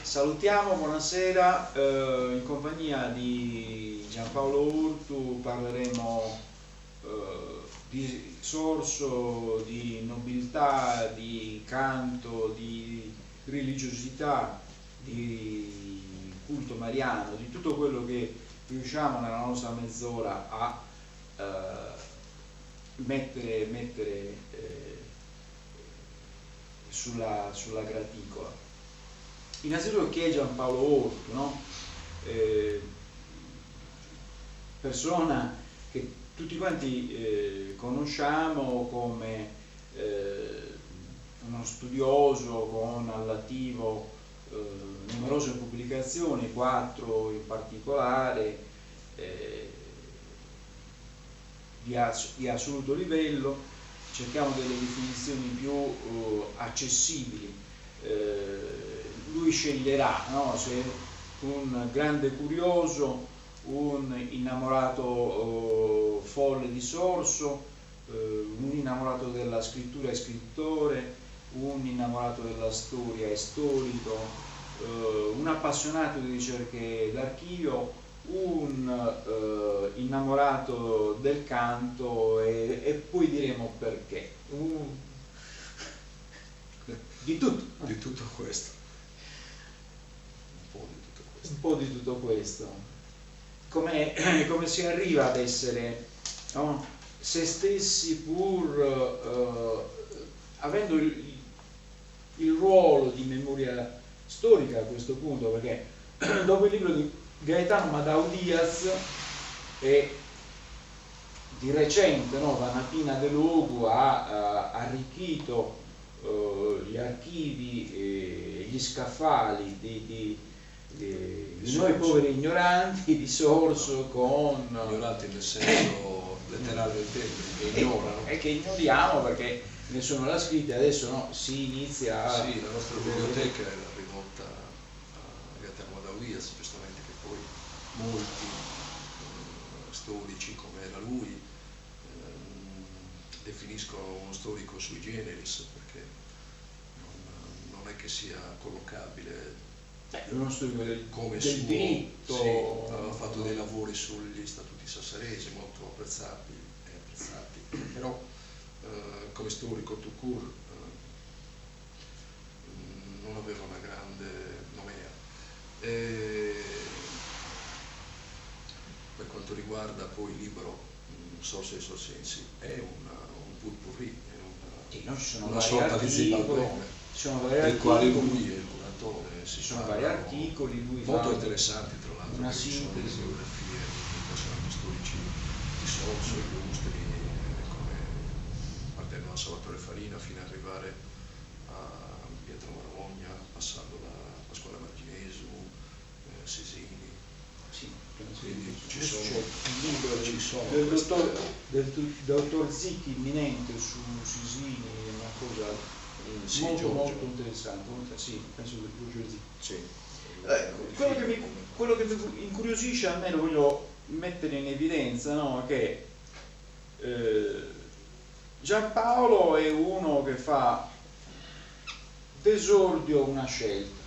Salutiamo, buonasera, in compagnia di Giampaolo Urtu parleremo di sorso, di nobiltà, di canto, di religiosità, di culto mariano, di tutto quello che riusciamo nella nostra mezz'ora a mettere sulla graticola. Innanzitutto chi è Giampaolo Urtu, no? Persona che tutti quanti conosciamo come uno studioso con all'attivo numerose pubblicazioni, 4 in particolare, di assoluto livello. Cerchiamo delle definizioni più accessibili. Lui sceglierà, no? Se un grande curioso, un innamorato folle di sorso, un innamorato della scrittura è scrittore, un innamorato della storia è storico, un appassionato di ricerche d'archivio, un innamorato del canto e poi diremo perché. Di tutto questo. Un po' di tutto questo. Come si arriva ad essere, no? Se stessi, pur avendo il ruolo di memoria storica a questo punto, perché dopo il libro di Gaetano Madao Diaz e di recente, no, Vanapina de Lugu ha arricchito gli archivi e gli scaffali di noi poveri ignoranti di sorso, con ignoranti nel senso letterale del termine, che ignorano e che ignoriamo perché nessuno l'ha scritta. Adesso no, si inizia a... Sì, la nostra biblioteca è rivolta a Gaetano Madao Diaz, giustamente, che poi molti storici come era lui definiscono uno storico sui generis, perché non è che sia collocabile uno storico come del diritto. Sì, aveva fatto dei lavori sugli statuti sassaresi molto apprezzati, però come storico tout court non aveva una grande nomea. Per quanto riguarda poi il libro Sorso e Sorsensi, è un purpurri, è una sorta di zibalbone, del quale lui è il curatore. Ci sono vari articoli, lui molto interessanti, tra l'altro, una ci sono delle sintesi. biografie di personaggi storici di sorso, illustri, come partendo da Salvatore Farina fino ad arrivare a Pietro Maramogna, passando da Pasquale Marchinesu, Sesini. Sì, quindi ci sono il libro del dottor Zicchi imminente su Sisini, è una cosa molto interessante. Sì, penso che Giorgio Zicchi. Sì. Quello che mi incuriosisce, almeno voglio mettere in evidenza, no, che Giampaolo è uno che fa d'esordio una scelta,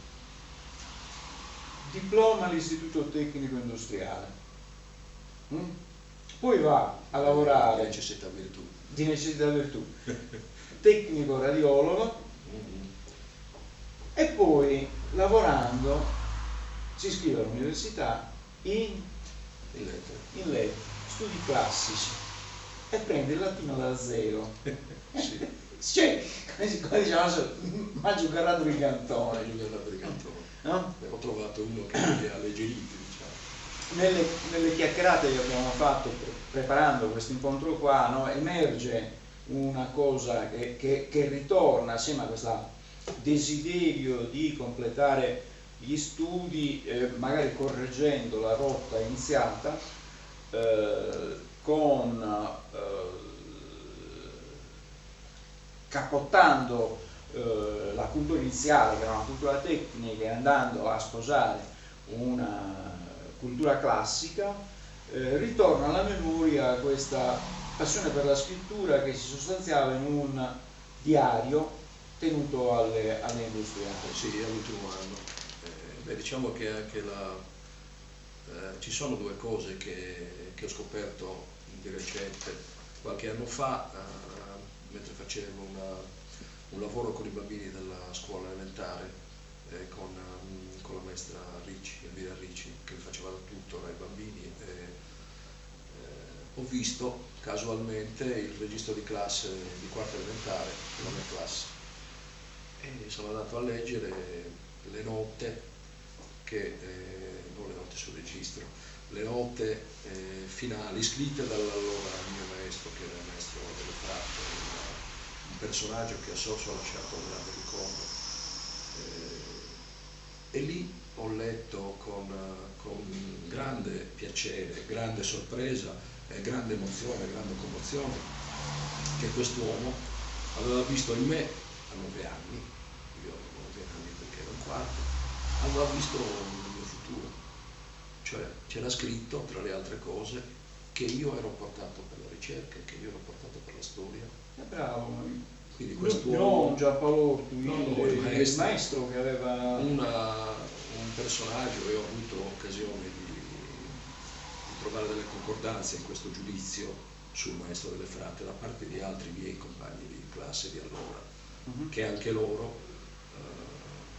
diploma all'Istituto Tecnico Industriale, poi va a lavorare di necessità virtù tecnico radiologo, e poi lavorando si iscrive all'università in lettere, studi classici, e prende il latino da zero. Cioè, come diciamo, ma giocare brigantone. No? Ho trovato uno che ha alleggerito, diciamo. Nelle chiacchierate che abbiamo fatto preparando questo incontro qua, no, emerge una cosa che ritorna assieme a questo desiderio di completare gli studi, magari correggendo la rotta iniziata, capottando la cultura iniziale, che era una cultura tecnica, e andando a sposare una cultura classica, ritorna alla memoria questa passione per la scrittura che si sostanziava in un diario tenuto alle industriali. Sì, all'ultimo anno. Beh, diciamo che anche ci sono due cose che ho scoperto di recente. Qualche anno fa, mentre facevo un lavoro con i bambini della scuola elementare, con la maestra Ricci, Elvira Ricci, che mi faceva da tutor ai bambini, ho visto casualmente il registro di classe di quarta elementare della mia classe e sono andato a leggere le note non le note sul registro, le note finali scritte dall'allora mio maestro, che era il maestro delle Fratte, un personaggio che a Sorso ha lasciato un grande ricordo. E lì ho letto con grande piacere, grande sorpresa, grande emozione, grande commozione, che quest'uomo aveva visto in me a 9 anni, io avevo 9 anni perché ero in quarto, aveva visto il mio futuro, cioè c'era scritto tra le altre cose che io ero portato per la ricerca, che io ero portato per la storia. Bravo, quindi quest'uomo, non Giappalortu, il maestro che aveva un personaggio, e ho avuto occasione di trovare delle concordanze in questo giudizio sul maestro delle Fratte da parte di altri miei compagni di classe di allora, che anche loro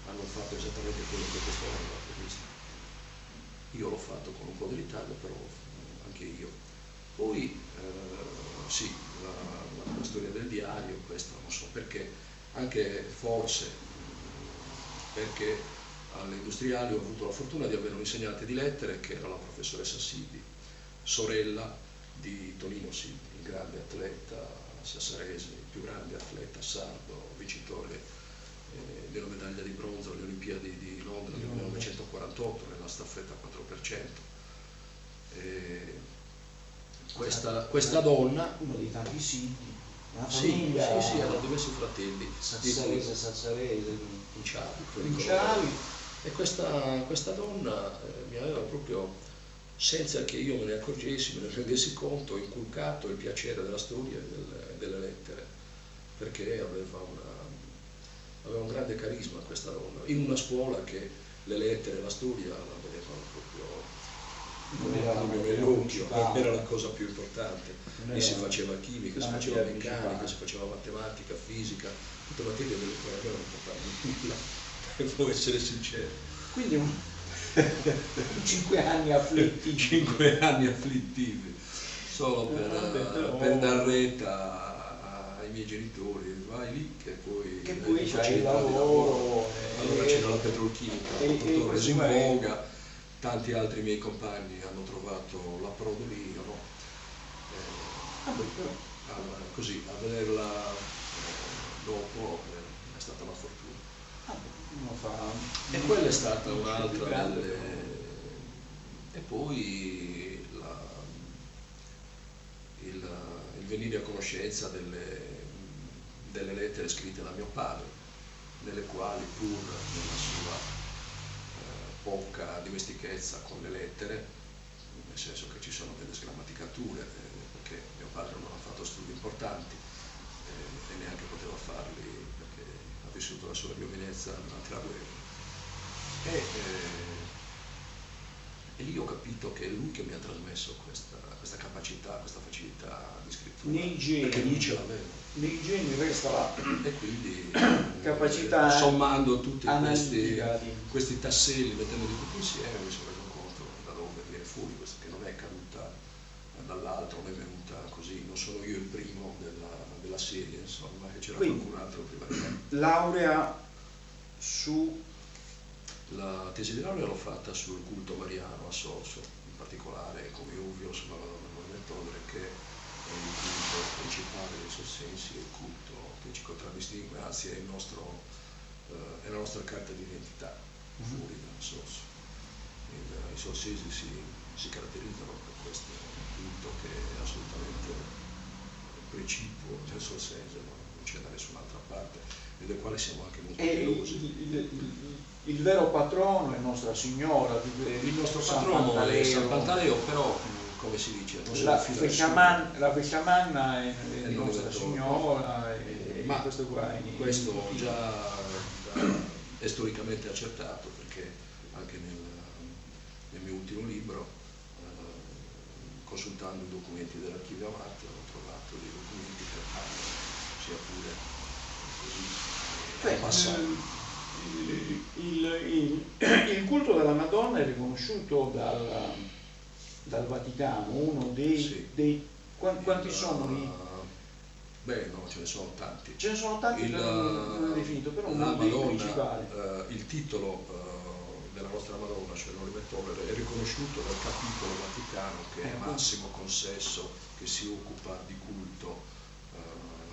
hanno fatto esattamente quello che questo aveva previsto. Io l'ho fatto con un po' di ritardo, però anche io. Poi sì, la storia del diario, questo non so perché, anche forse perché alle industriali ho avuto la fortuna di avere un'insegnante di lettere che era la professoressa Sidi, sorella di Tonino Sidi, il grande atleta sassarese, il più grande atleta sardo, vincitore della medaglia di bronzo alle Olimpiadi di Londra nel 1948 nella staffetta 4x100. Questa donna, uno dei tanti Sidi, una sì, famiglia, sì, erano diversi fratelli, sassarese, Ciavi. E questa donna mi aveva proprio, senza che io me ne accorgessi, me ne rendessi conto, inculcato il piacere della storia e delle lettere, perché aveva un grande carisma questa donna, in una scuola che le lettere e la storia la vedevano proprio nell'occhio, era la cosa più importante. Lì si faceva chimica, si faceva meccanica, si faceva matematica, fisica, tutte materie delle quali a me non portavano nulla, devo essere sincero. Quindi 5 anni afflittivi. 5 anni afflittivi, solo per dar retta ai miei genitori, vai lì che poi c'è il lavoro. Allora c'era la petrolchimica, il dottor Resi in voga, tanti altri miei compagni hanno trovato l'approdo lì, no? Allora, così, a vederla dopo è stata una fortuna. E quella è stata un'altra delle... E poi il venire a conoscenza delle lettere scritte da mio padre, nelle quali, pur nella sua poca dimestichezza con le lettere, nel senso che ci sono delle sgrammaticature, perché mio padre non ha fatto studi importanti e neanche poteva farli perché ha vissuto la sua giovinezza durante la guerra. E lì ho capito che è lui che mi ha trasmesso questa capacità, questa facilità di scrittura, nei geni, perché lui ce l'aveva. Nei geni resta la E quindi capacità sommando tutti analitica questi tasselli, mettendoli tutti insieme, mi sono reso conto da dove viene fuori questo, che non è caduta dall'altro, non è venuta così, non sono io il primo della serie, insomma, che c'era qualcun altro prima di me. Laurea su... La tesi di laurea l'ho fatta sul culto mariano a Sorso, in particolare come ovvio sulla Madonna Maria, che è il culto principale dei sossensi, il culto che ci contraddistingue, anzi è la nostra carta di identità fuori da Sorso. I sorsesi si caratterizzano per questo culto che è assolutamente precipuo del sorsese, non c'è da nessun'altra parte, e del quale siamo anche molto gelosi. Il vero patrono è Nostra Signora, il nostro patrono è San Pantaleo, però come si dice, non si la fecciamanna è Nostra Signora, ma questo qua questo già è storicamente accertato, perché anche nel mio ultimo libro, consultando i documenti dell'archivio Amatria, ho trovato dei documenti che parlano, sia pure così, passato. Il culto della Madonna è riconosciuto dal Vaticano, uno dei quanti sono lì? Beh, no, ce ne sono tanti. Ce ne sono tanti che non è definito, però uno dei principali. Il titolo della nostra Madonna, cioè Noli Tollere, è riconosciuto dal capitolo Vaticano, che è massimo consesso che si occupa di culto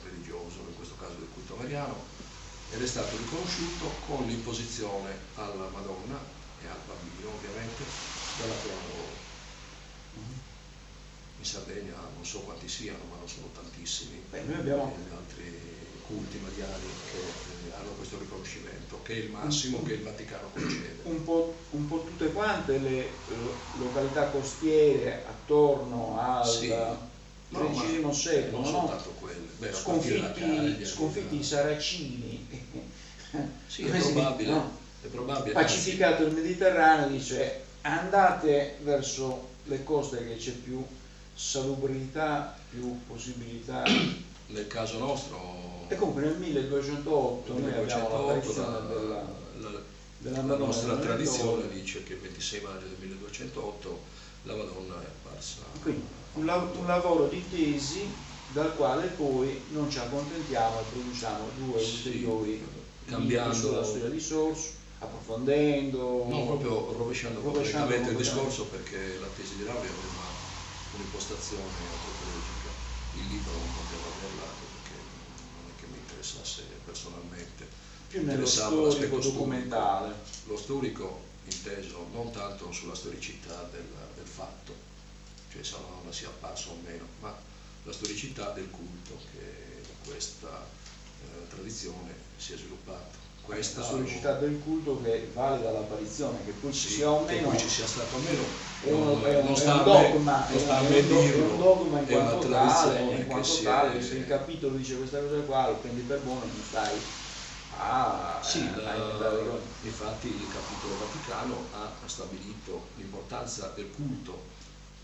religioso, in questo caso del culto mariano, ed è stato riconosciuto con l'imposizione alla Madonna e al bambino, ovviamente, della corona d'oro. In Sardegna non so quanti siano, ma non sono tantissimi. Noi abbiamo altri culti mariani che hanno questo riconoscimento, che è il massimo che il Vaticano concede. Un po' tutte quante le località costiere attorno al XIII secolo, non soltanto quelle. Beh, sconfitti i Saracini. Sì, è probabile, no? È probabile. Pacificato il Mediterraneo, dice andate verso le coste che c'è più salubrità, più possibilità. Nel caso nostro, e comunque nel 1208 noi abbiamo l'apparizione della Madonna. La nostra tradizione dice che il 26 maggio del 1208 la Madonna è apparsa. Quindi un lavoro di tesi dal quale poi non ci accontentiamo e produciamo due ulteriori cambiando sulla storia di Sorso, approfondendo, no, proprio rovesciando completamente il discorso, perché la tesi di laurea aveva un'impostazione antropologica. Il libro non poteva averla perché non è che mi interessasse personalmente, più nello storico documentale. Lo storico inteso non tanto sulla storicità del fatto, cioè se la Madonna sia apparsa o meno, ma la storicità del culto che questa tradizione si è sviluppata. Questa storicità del culto che vale dall'apparizione, che poi ci sia o meno, che poi ci sia stato o meno, non sta a dogma, è un dogma in quanto tale, se il capitolo dice questa cosa qua, lo prendi per buono e non stai infatti il capitolo Vaticano ha stabilito l'importanza del culto,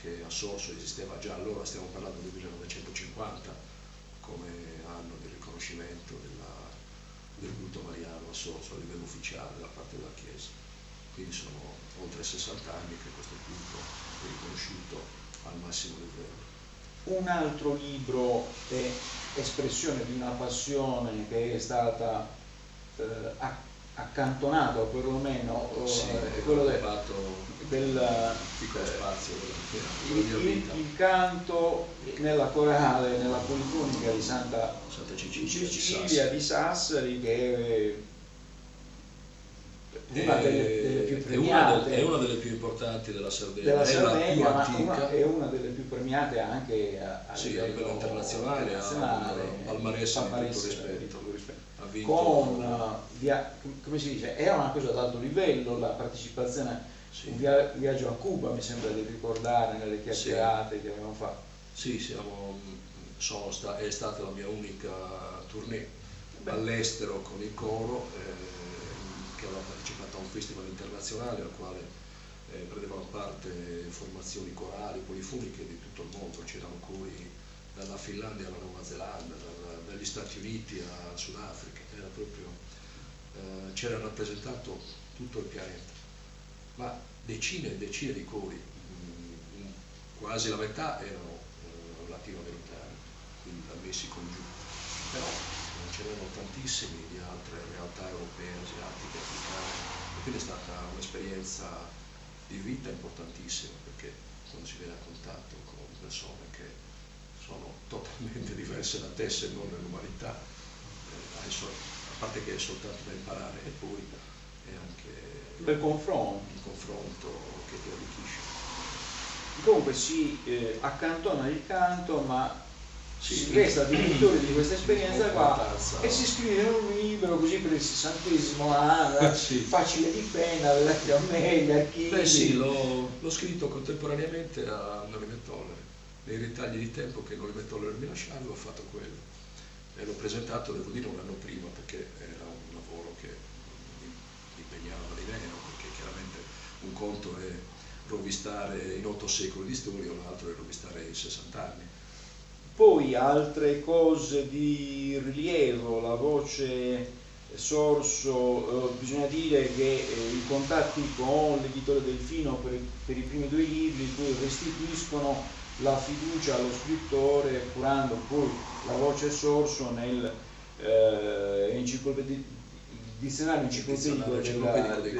che a Sorso esisteva già allora, stiamo parlando del 1950, come anno del riconoscimento del culto mariano a Sorso a livello ufficiale da parte della Chiesa. Quindi sono oltre 60 anni che questo culto è riconosciuto al massimo livello. Un altro libro è espressione di una passione che è stata accantonata, o perlomeno quello del piccolo spazio della mia vita. Il canto nella corale, nella polifonica di Santa Cecilia di Sassari, che è una delle più premiate, è una delle più importanti della Sardegna, la più antica, è una delle più premiate anche a livello internazionale, al Marese di tutto rispetto. Come si dice, era una cosa ad alto livello la partecipazione, un viaggio a Cuba, mi sembra di ricordare, nelle chiacchierate che avevamo fatto. Sì, è stata la mia unica tournée all'estero con il coro, che aveva partecipato a un festival internazionale al quale prendevano parte formazioni corali, polifoniche di tutto il mondo. C'erano cori dalla Finlandia alla Nuova Zelanda, dagli Stati Uniti al Sudafrica, era proprio, c'era rappresentato tutto il pianeta, ma decine e decine di cori, quasi la metà erano latinoamericani, quindi dal Messico in giù, però c'erano tantissimi di altre realtà europee, asiatiche, africane, e quindi è stata un'esperienza di vita importantissima, perché quando si viene a contatto con persone che sono totalmente diverse da te, se non nell'umanità, a parte che è soltanto da imparare, e poi è anche il confronto che ti arricchisce. Comunque si accantona il canto, ma si resta addirittura di questa esperienza qua e si scrive un libro così per il 60° anno, facile di penna, letti a me, gli archivi. L'ho scritto contemporaneamente a Noli Tollere. Nei ritagli di tempo che Noli Tollere mi lasciava, ho fatto quello e l'ho presentato, devo dire, un anno prima, perché era un lavoro che mi impegnava di meno, perché chiaramente un conto è rovistare in 8 secoli di storia, un altro è rovistare in 60 anni. Poi altre cose di rilievo, la voce Sorso, bisogna dire che i contatti con l'editore Delfino per i primi 2 libri poi restituiscono la fiducia allo scrittore, curando poi la voce Sorso nel dizionario enciclopedico dei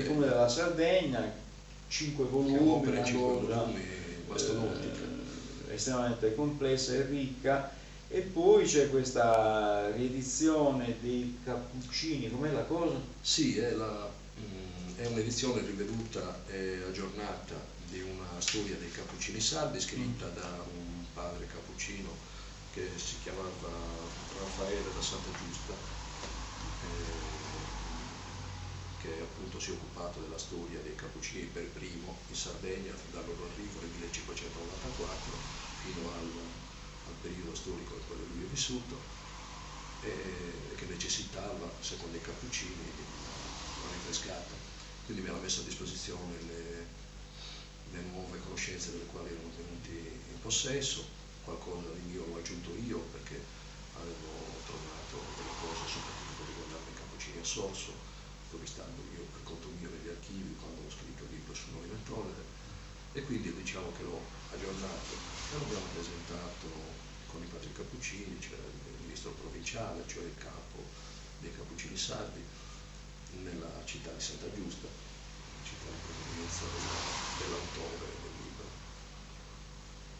comuni della Sardegna, 5 volumi, una cosa mastodontica, estremamente complessa e ricca. E poi c'è questa riedizione dei Cappuccini, com'è la cosa? Sì, è un'edizione riveduta e aggiornata di una storia dei Cappuccini sardi, scritta da un padre cappuccino che si chiamava Raffaele da Santa Giusta, che appunto si è occupato della storia dei Cappuccini per primo in Sardegna dal loro arrivo nel 1594 fino al periodo storico in cui lui è vissuto, e che necessitava, secondo i Cappuccini, una rinfrescata. Quindi mi hanno messo a disposizione le nuove conoscenze delle quali erano venuti in possesso, qualcosa di mio l'ho aggiunto io perché avevo trovato delle cose soprattutto riguardanti i Cappuccini a Sorso, rovistando io per conto mio negli archivi quando ho scritto il libro sul Molimentole, e quindi diciamo che l'ho aggiornato e l'abbiamo presentato con i padri Cappuccini. C'era il ministro provinciale, cioè il capo dei Cappuccini sardi, nella città di Santa Giusta, città di provenienza dell'autore del libro.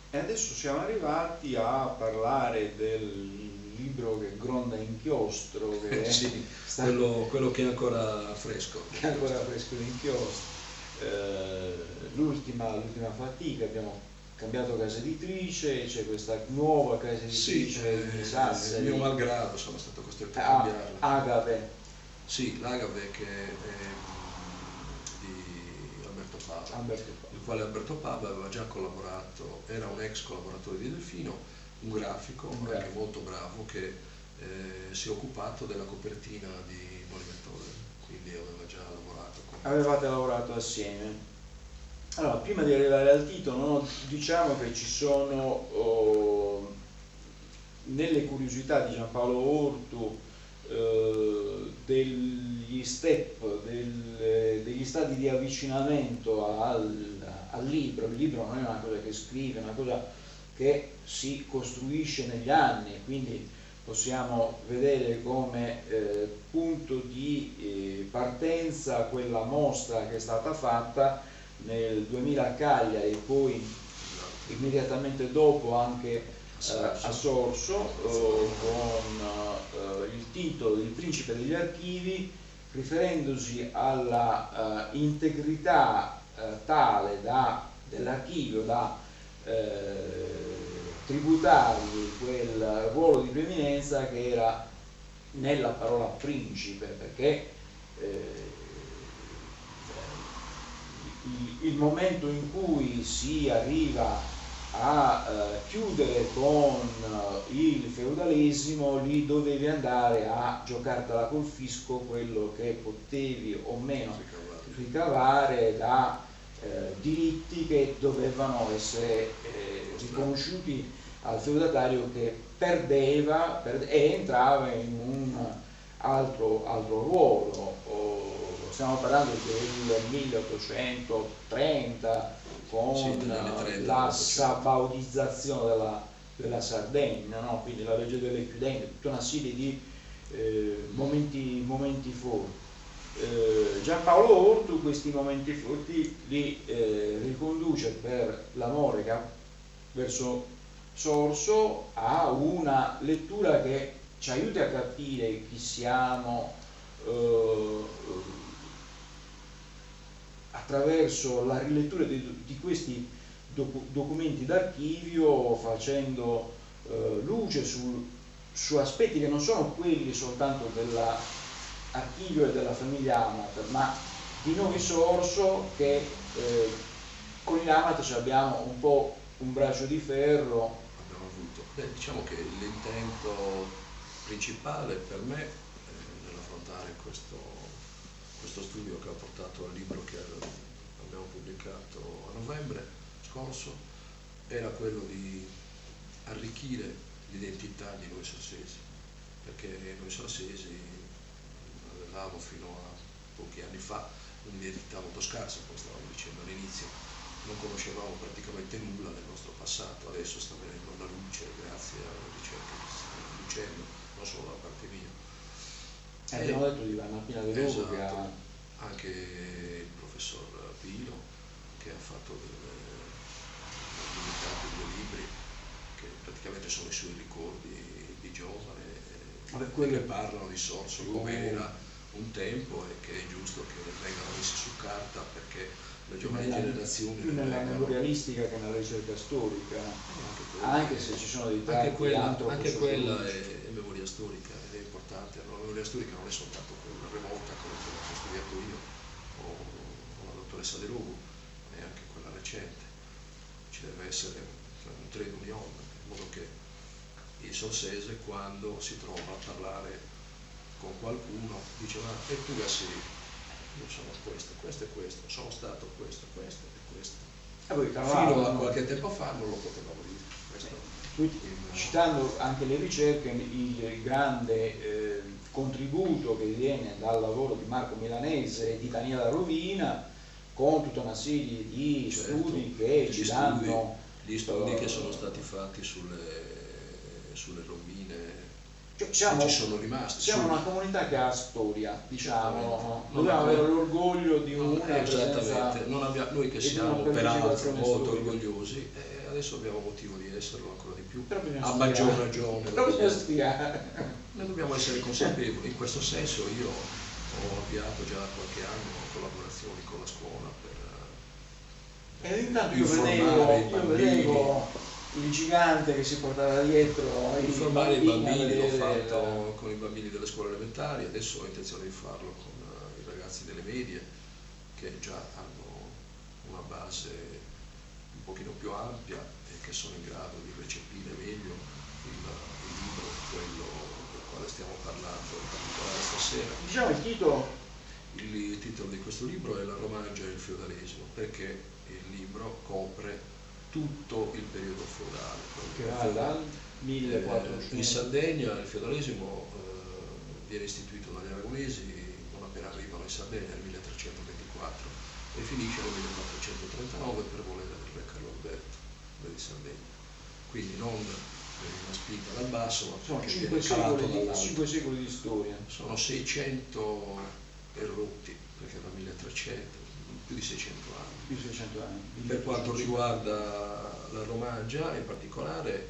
E adesso siamo arrivati a parlare del libro che gronda inchiostro, che sì, quello che è ancora fresco. Che è ancora fresco d'inchiostro. L'ultima fatica, abbiamo cambiato casa editrice, c'è questa nuova casa editrice di Sassari. Mio malgrado sono stato costretto a cambiarla. Agave. Sì, l'Agave, che è di Alberto Pava, il quale Alberto Pava aveva già collaborato, era un ex collaboratore di Delfino, un grafico anche molto bravo, che si è occupato della copertina di Molimentole, quindi aveva già lavorato con... Avevate lavorato assieme. Allora, prima di arrivare al titolo, diciamo che ci sono nelle curiosità di Giampaolo Ortu degli step, degli stadi di avvicinamento al libro. Il libro non è una cosa che scrive, è una cosa che si costruisce negli anni, quindi possiamo vedere come punto di partenza quella mostra che è stata fatta nel 2000 a Cagliari e poi immediatamente dopo anche a Sorso, con il titolo Il principe degli archivi, riferendosi alla integrità tale dell'archivio da tributargli quel ruolo di preeminenza che era nella parola principe, perché il momento in cui si arriva a chiudere con il feudalesimo, lì dovevi andare a giocartela col fisco quello che potevi o meno ricavare da diritti che dovevano essere riconosciuti al feudatario che perdeva e entrava in un altro ruolo. Stiamo parlando del 1830 con la sabaudizzazione della Sardegna, no? Quindi la legge delle chiudenti, tutta una serie di momenti forti. Giampaolo Ortu questi momenti forti li riconduce per l'amore che ha verso Sorso a una lettura che ci aiuta a capire chi siamo attraverso la rilettura di questi documenti d'archivio, facendo luce su aspetti che non sono quelli soltanto dell'archivio e della famiglia Amat, ma di noi Sorso, che con il Amat abbiamo un po' un braccio di ferro. Abbiamo avuto. Diciamo che l'intento principale per me nell'affrontare questo studio che ha portato al libro che abbiamo pubblicato a novembre scorso, era quello di arricchire l'identità di noi salsesi, perché noi salsesi avevamo fino a pochi anni fa un'identità molto scarsa, come stavamo dicendo all'inizio, non conoscevamo praticamente nulla del nostro passato. Adesso sta venendo alla luce grazie alle ricerche che si stanno conducendo, non solo da parte mia. Abbiamo detto di Vanna Pina De Lugo, che ha anche il professor Pilo, che ha fatto pubblicato 2 libri che praticamente sono i suoi ricordi di giovane, che parlano di Sorso come era un tempo e che è giusto che vengano messi su carta, perché le giovani generazioni più nella memorialistica che nella ricerca storica, anche se ci sono dei tratti anche quella è memoria storica ed è importante. La memoria storica non è soltanto quella remota, come ho studiato io o la dottoressa De Lugo, ma è anche quella recente. Ci deve essere un trade union, in modo che il sorsese, quando si trova a parlare con qualcuno, dice: ma e tu che sei? Io sono questo e questo, sono stato questo e questo. Fino a qualche tempo fa non lo potevamo dire. Citando anche le ricerche, il grande contributo che viene dal lavoro di Marco Milanese e di Daniela Rovina, con tutta una serie di studi che ci danno... Gli studi che sono stati fatti sulle rovine, cioè, ci sono rimasti. Siamo una comunità che ha storia, diciamo, dobbiamo avere l'orgoglio di una esattamente. Noi che siamo peraltro molto orgogliosi, adesso abbiamo motivo di esserlo ancora di più, a maggior ragione. Noi dobbiamo essere consapevoli. In questo senso io ho avviato già qualche anno collaborazioni con la scuola per intanto informare i bambini. Vedevo il gigante che si portava dietro informare i bambini. L'ho fatto con i bambini delle scuole elementari, adesso ho intenzione di farlo con i ragazzi delle medie, che già hanno una base un pochino più ampia e che sono in grado di recepire meglio il libro, quello del quale stiamo parlando in particolare stasera. Diciamo il titolo? Il titolo di questo libro è La Romangia e il feudalesimo, perché il libro copre tutto il periodo feudale, che va dal 1400. In Sardegna il feudalesimo viene istituito dagli aragonesi non appena arrivano in Sardegna nel 1324 e finisce nel 1439 per volere del re Carlo Alberto, re di Sardegna. Quindi non una spinta dal basso, ma sono perché viene calato dall'alto. 5 secoli di storia. Sono 600 errotti, perché da 1300, più di 600 anni. Per quanto riguarda la Romangia, in particolare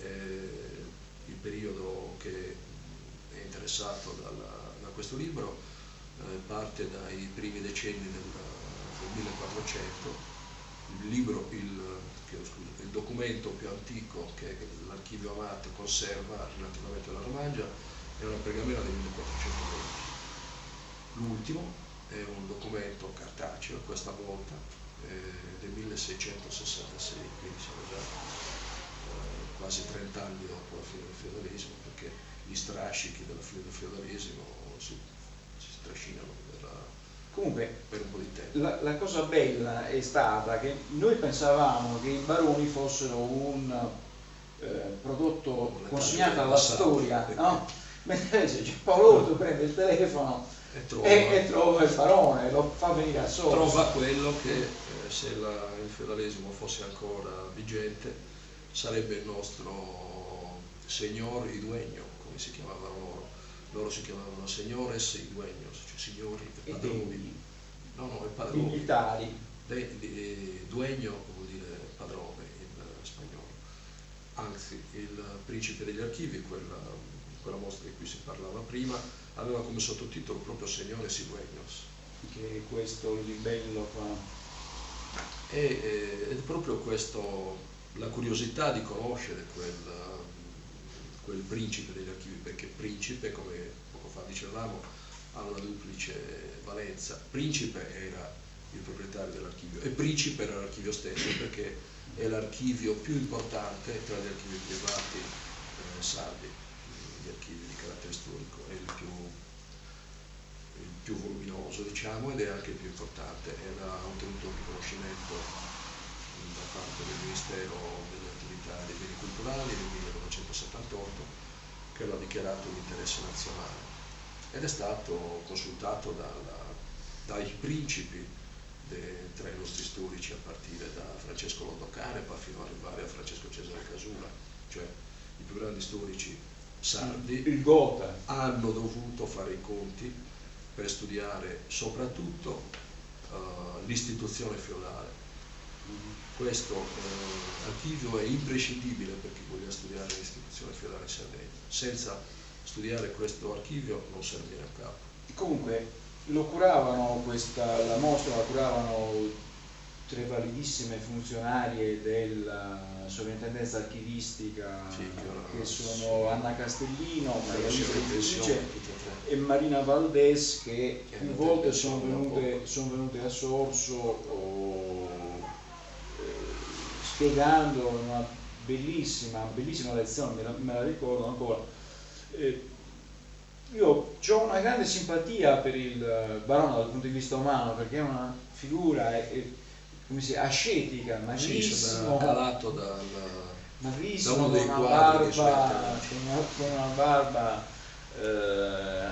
il periodo che è interessato da questo libro parte dai primi decenni del 1400. Il documento più antico che l'archivio Amato conserva relativamente alla Romangia è una pergamena del 1420. L'ultimo è un documento cartaceo, questa volta del 1666, quindi siamo già quasi 30 anni dopo la fine del feudalesimo, perché gli strascichi della fine del feudalesimo si strascinano comunque per un po' di tempo. La cosa bella è stata che noi pensavamo che i baroni fossero un prodotto consegnato alla storia, no? Mentre invece Paolo Orto prende il telefono e trova il barone, lo fa venire a Sorso. Trova quello che, se il feudalesimo fosse ancora vigente, sarebbe il nostro signor y dueño, come si chiamavano loro. Loro si chiamavano señores y dueños, cioè signori e padroni. No, è padroni. Militari. Dueño vuol dire padrone in spagnolo. Anzi, il principe degli archivi, quella mostra di cui si parlava prima, aveva come sottotitolo proprio Señores y Dueños. Che è questo il libello qua. Ed è proprio questo, la curiosità di conoscere quel principe degli archivi, perché principe, come poco fa dicevamo, ha una duplice valenza. Principe era il proprietario dell'archivio e principe era l'archivio stesso, perché è l'archivio più importante tra gli archivi privati sardi, gli archivi di carattere storico, è il più voluminoso, famoso, diciamo, ed è anche il più importante, ed ha ottenuto un riconoscimento da parte del Ministero delle Attività dei Beni Culturali nel 1978, che lo ha dichiarato di interesse nazionale, ed è stato consultato dai principi tra i nostri storici, a partire da Francesco Londocanepa fino ad arrivare a Francesco Cesare Casula, cioè i più grandi storici sardi. Il Gotha hanno dovuto fare i conti per studiare soprattutto l'istituzione feudale. Questo archivio è imprescindibile per chi voglia studiare l'istituzione feudale in Sardegna. Senza studiare questo archivio non se ne viene a capo. Comunque lo curavano la mostra la curavano 3 validissime funzionarie della sovrintendenza archivistica, Sì, che sono Anna Castellino, Maria Luisa pensione, e Marina Valdes, che Che più hanno volte pensione sono venute a Sorso spiegando una bellissima lezione, me la ricordo ancora. Io ho una grande simpatia per il barone dal punto di vista umano, perché è una figura come si dice, ascetica, magrissimo, calato da uno con dei una quadri che barba, con una barba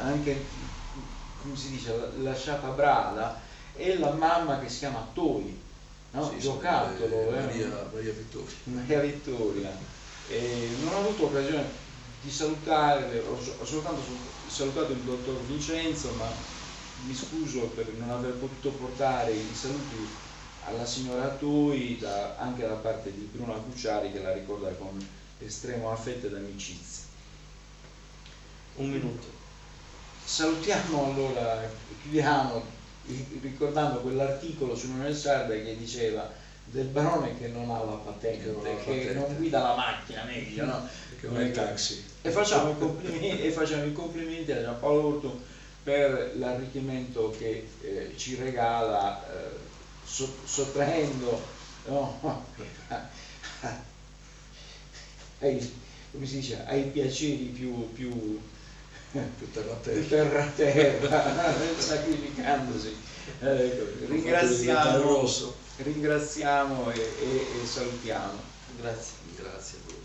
anche, come si dice, lasciata brada, e la mamma che si chiama Toi, no? Sì, Giocattolo, Maria Vittoria. Maria Vittoria. Non ho avuto occasione di salutare, ho soltanto salutato il dottor Vincenzo, ma mi scuso per non aver potuto portare i saluti alla signora Tui, anche da parte di Bruno Cucciari, che la ricorda con estremo affetto ed amicizia. Un minuto. Salutiamo allora, chiudiamo ricordando quell'articolo sull'Unione Sarda che diceva del barone che non ha la patente, che non guida la macchina, meglio, no? Che non è il taxi. E facciamo i complimenti a Giampaolo Ortu per l'arricchimento che ci regala, sottraendo, no, come si dice, ai piaceri più terra sacrificandosi. Ringraziamo e salutiamo. Grazie. Grazie a voi.